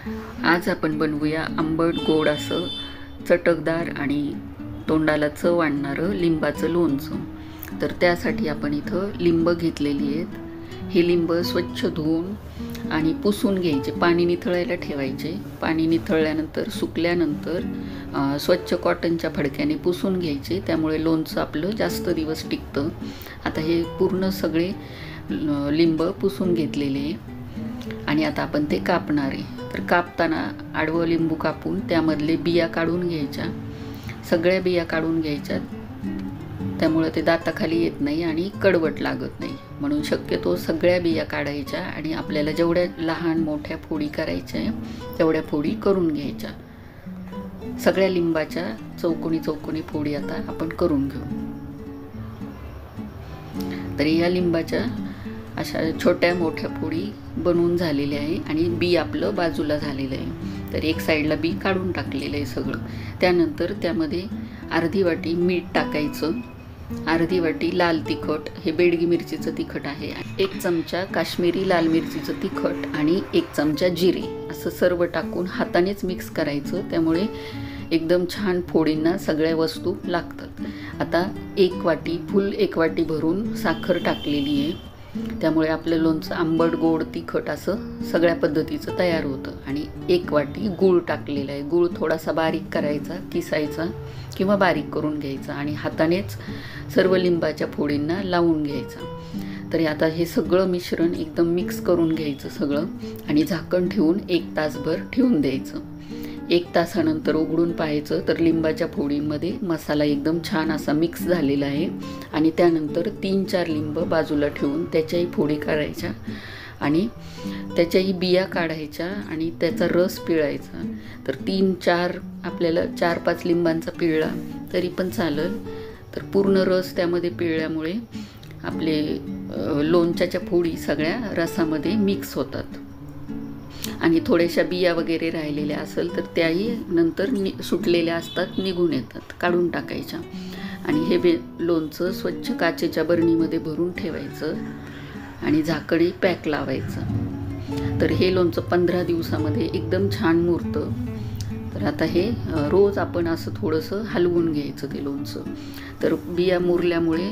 आज आपण बनवूया आंबट गोड असं चटकदार आणि तोंडाला चव आणणारं लिंबाचं लोणचं। तर त्यासाठी आपण इथं लिंब घेतलेली आहेत। हे लिंब स्वच्छ धुवून आणि पुसून घ्यायचे, पाणी निथळायला ठेवायचे। पाणी निथळल्यानंतर सुकल्यानंतर स्वच्छ कॉटनच्या फडक्याने पुसून घ्यायचे, त्यामुळे लोणचं आपलं जास्त दिवस टिकतं। आता हे पूर्ण सगळे लिंब पुसून घेतलेले आहे आणि आता आपण ते कापणार आहे। तर कापताना आडवं लिंबू कापून त्यामधले बिया काढून घ्यायच्या, सगळ्या बिया काढून घ्यायच्या, त्यामुळे ते दाताखाली येत नाही आणि कडवट लागत नाही, म्हणून शक्यतो सगळ्या बिया काढायच्या आणि आपल्याला जेवढ्या लहान मोठ्या फोडी करायच्या तेवढ्या फोडी करून घ्यायच्या। सगळ्या लिंबाच्या चौकोनी चौकोनी फोडी आता आपण करून घेऊ। तर या लिंबाच्या अशा छोट्या मोठ्या फोडी बनवून झालेल्या आहे आणि बी आपलं बाजूला झालेलं आहे। तर एक साईडला बी काढून टाकलेलं आहे सगळं। त्यानंतर त्यामध्ये अर्धी वाटी मीठ टाकायचं, अर्धी वाटी लाल तिखट, हे बेडगी मिरचीचं तिखट आहे, 1 चमचा काश्मीरी लाल मिरचीचं तिखट आणि 1 चमचा जिरे, असं सर्व टाकून हातानेच मिक्स करायचं, त्यामुळे एकदम छान फोडींना सगळ्या वस्तू लागतात। आता 1 वाटी फुल 1 वाटी भरून साखर टाकलेली आहे, त्यामुळे आपलं लोणचं आंबट गोड तिखट असं सगळ्या पद्धतीचं तयार होतं। आणि 1 वाटी गूळ टाकलेला आहे। गूळ थोडासा बारीक करायचा, किसायचा किंवा बारीक करून घ्यायचा आणि हातानेच सर्व लिंबाच्या फोडींना लावून घ्यायचा। तर आता हे सगळं मिश्रण एकदम मिक्स करून घ्यायचं सगळं आणि झाकण ठेवून 1 तासभर ठेवून द्यायचं। 1 तासानंतर उघडून पाहायचं तर लिंबाच्या फोडींमध्ये मसाला एकदम छान असा मिक्स झालेला आहे। आणि त्यानंतर 3-4 लिंब बाजूला ठेवून त्याच्याही फोडी करायच्या आणि त्याच्याही बिया काढायच्या आणि त्याचा रस पिळायचा। तर 3-4 आपल्याला 4-5 लिंबांचा पिळला तरी पण चालेल। तर पूर्ण रस त्यामध्ये पिळल्यामुळे आपले लोणच्याच्या फोडी सगळ्या रसामध्ये मिक्स होतात आणि थोड्याशा बिया वगैरे राहिलेल्या असेल तर त्याही नंतर सुटलेल्या असतात, निघून येतात, काढून टाकायच्या। आणि हे लोणचं स्वच्छ काचेच्या बरणीमध्ये भरून ठेवायचं आणि झाकणी पॅक लावायचं। तर हे लोणचं 15 दिवसामध्ये एकदम छान मुरतं। तर आता हे रोज आपण असं थोडंसं हलवून घ्यायचं ते लोणचं। तर बिया मुरल्यामुळे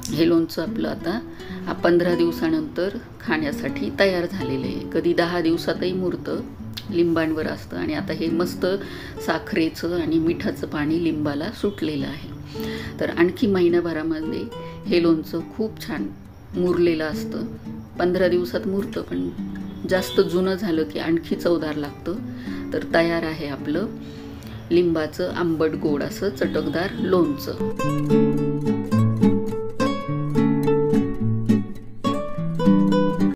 हे लोणचं आपलं आता 15 दिवसानंतर खाण्यासाठी तयार झालेलं आहे। कधी 10 दिवसातही मुरतं, लिंबांवर असतं। आणि आता हे मस्त साखरेचं आणि मिठाचं पाणी लिंबाला सुटलेलं आहे। तर आणखी महिनाभरामध्ये हे लोणचं खूप छान मुरलेलं असतं। 15 दिवसात मुरतं, पण जास्त जुनं झालं की आणखी चवदार लागतं। तर तयार आहे आपलं लिंबाचं आंबट गोड असं चटकदार लोणचं।